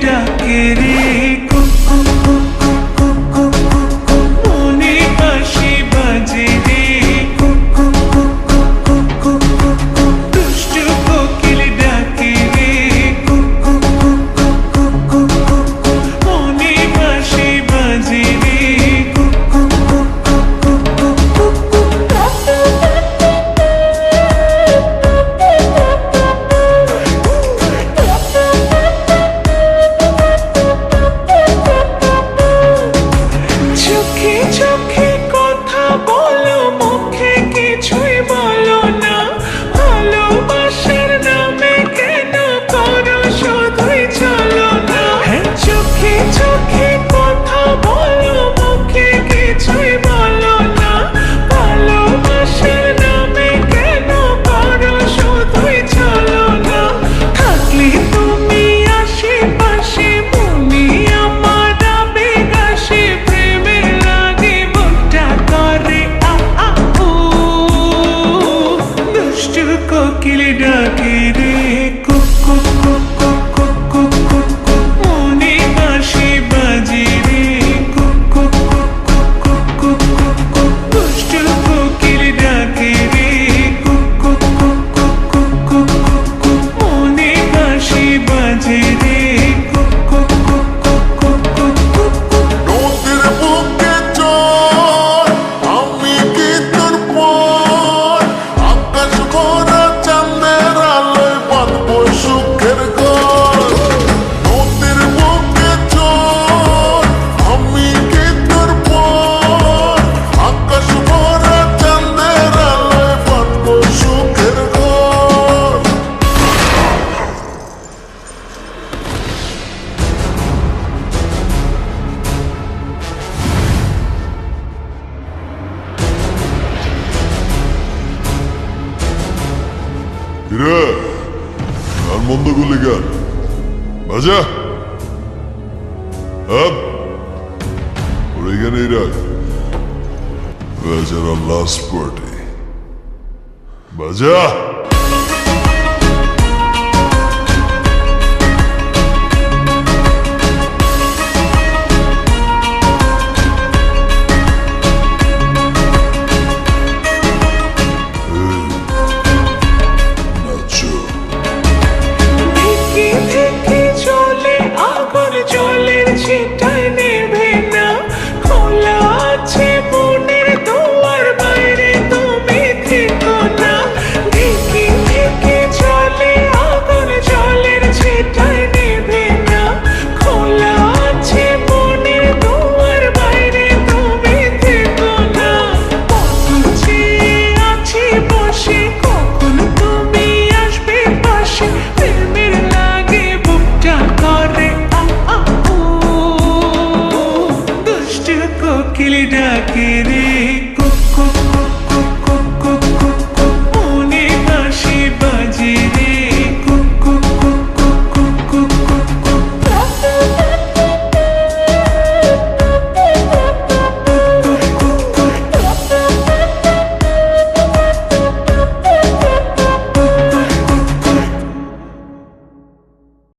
ডাকে রে কুকু কুকু কুকু কুকু মনে বাঁশি বাজে রে কুকু কুকু কুকু কুকু দুষ্টু কোকিল ডাকে রে কুকু কুকু কুকু কুকু মনে বাঁশি বাজে রে কুকু কুকু কুকু কুকু চোখে চোখে কথা বলো মুখে কিছুই বলো না ভালোবাসার নামে কেন করো শুধুই চলো না চোখে চোখে কথা বলো মুখে কিছুই বলো না ভালোবাসার নামে কেন করো শুধুই চলো না থাকলে তুমি আশেপাশে মনে আমার আবেগ আসে প্রেমে লাগে মনটা করে আ আ উ দুষ্টু কোকিল ডাকে রে কুকু কুকু কুকু কুকু মনে বাঁশি বাজে রে কুকু কুকু কুকু কুকু দুষ্টু কোকিল ডাকে রে কুকু কুকু কুকু কুকু মনে বাঁশি বাজে রে কুকু কুকু কুকু কুকু নদীর বুকে চল আমি কি তোর পর আকাশ ভরা চাঁদের আলোয় বাঁধবো সুখের ঘর নদীর বুকে চল আমি কি তোর পর আকাশ ভরা চাঁদের আলোয় বাঁধবো সুখের ঘর কিরে গান বন্ধ করলি গান বাজা আপ ওর এখানেই রাখ বাজার লাস্ট পার্টি বাজা